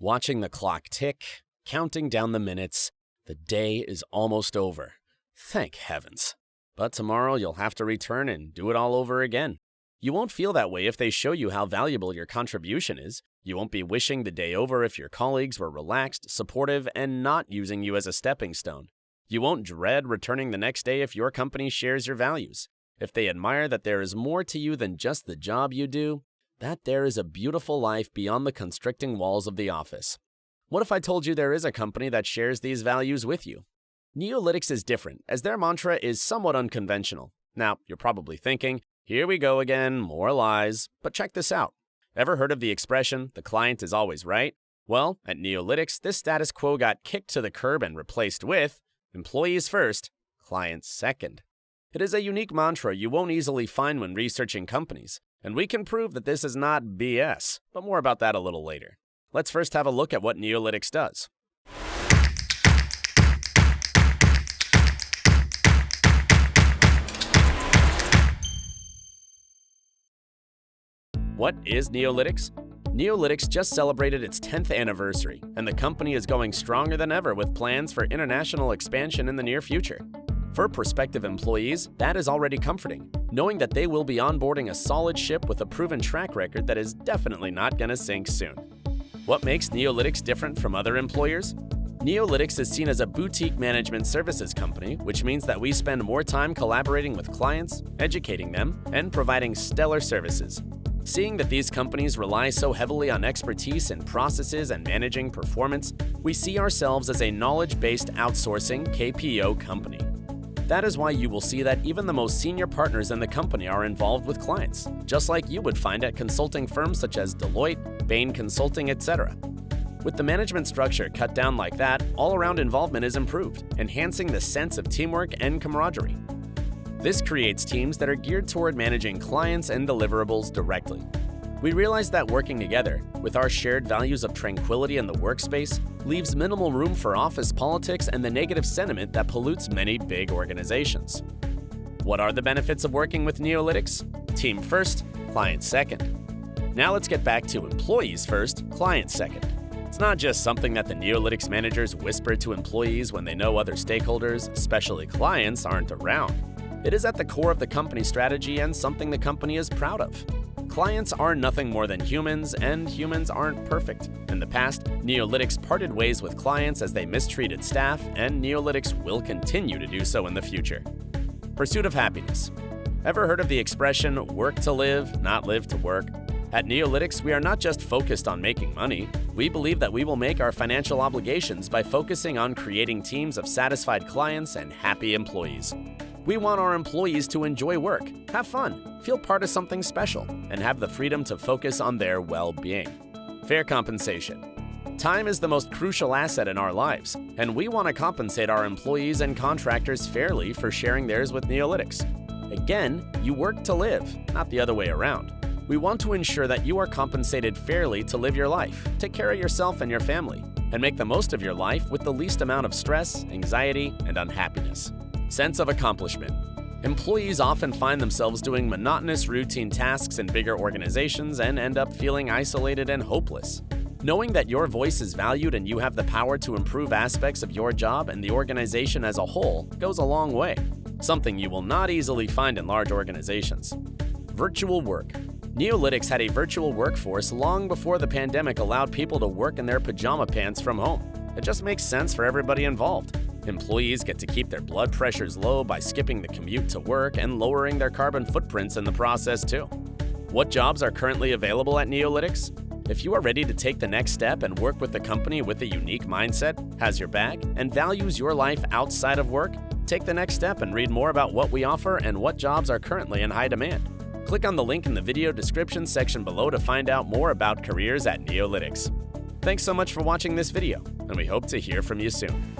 Watching the clock tick, counting down the minutes, the day is almost over. Thank heavens. But tomorrow you'll have to return and do it all over again. You won't feel that way if they show you how valuable your contribution is. You won't be wishing the day over if your colleagues were relaxed, supportive, and not using you as a stepping stone. You won't dread returning the next day if your company shares your values. If they admire that there is more to you than just the job you do, that there is a beautiful life beyond the constricting walls of the office. What if I told you there is a company that shares these values with you? Neolytix is different, as their mantra is somewhat unconventional. Now, you're probably thinking, here we go again, more lies. But check this out. Ever heard of the expression, the client is always right? Well, at Neolytix, this status quo got kicked to the curb and replaced with employees first, clients second. It is a unique mantra you won't easily find when researching companies, and we can prove that this is not BS, but more about that a little later. Let's first have a look at what Neolytix does. What is Neolytix? Neolytix just celebrated its 10th anniversary, and the company is going stronger than ever with plans for international expansion in the near future. For prospective employees, that is already comforting, knowing that they will be onboarding a solid ship with a proven track record that is definitely not going to sink soon. What makes Neolytix different from other employers? Neolytix is seen as a boutique management services company, which means that we spend more time collaborating with clients, educating them, and providing stellar services. Seeing that these companies rely so heavily on expertise in processes and managing performance, we see ourselves as a knowledge-based outsourcing KPO company. That is why you will see that even the most senior partners in the company are involved with clients, just like you would find at consulting firms such as Deloitte, Bain Consulting, etc. With the management structure cut down like that, all-around involvement is improved, enhancing the sense of teamwork and camaraderie. This creates teams that are geared toward managing clients and deliverables directly. We realize that working together, with our shared values of tranquility in the workspace, leaves minimal room for office politics and the negative sentiment that pollutes many big organizations. What are the benefits of working with Neolytix? Team first, client second. Now let's get back to employees first, client second. It's not just something that the Neolytix managers whisper to employees when they know other stakeholders, especially clients, aren't around. It is at the core of the company strategy and something the company is proud of. Clients are nothing more than humans, and humans aren't perfect. In the past, Neolytix parted ways with clients as they mistreated staff, and Neolytix will continue to do so in the future. Pursuit of happiness. Ever heard of the expression, work to live, not live to work? At Neolytix, we are not just focused on making money. We believe that we will make our financial obligations by focusing on creating teams of satisfied clients and happy employees. We want our employees to enjoy work, have fun, feel part of something special, and have the freedom to focus on their well-being. Fair compensation. Time is the most crucial asset in our lives, and we want to compensate our employees and contractors fairly for sharing theirs with Neolytix. Again, you work to live, not the other way around. We want to ensure that you are compensated fairly to live your life, take care of yourself and your family, and make the most of your life with the least amount of stress, anxiety, and unhappiness. Sense of accomplishment. Employees often find themselves doing monotonous routine tasks in bigger organizations and end up feeling isolated and hopeless. Knowing that your voice is valued and you have the power to improve aspects of your job and the organization as a whole goes a long way, something you will not easily find in large organizations. Virtual work. Neolytix had a virtual workforce long before the pandemic allowed people to work in their pajama pants from home. It just makes sense for everybody involved. Employees get to keep their blood pressures low by skipping the commute to work and lowering their carbon footprints in the process too. What jobs are currently available at Neolytix? If you are ready to take the next step and work with a company with a unique mindset, has your back, and values your life outside of work, take the next step and read more about what we offer and what jobs are currently in high demand. Click on the link in the video description section below to find out more about careers at Neolytix. Thanks so much for watching this video, and we hope to hear from you soon.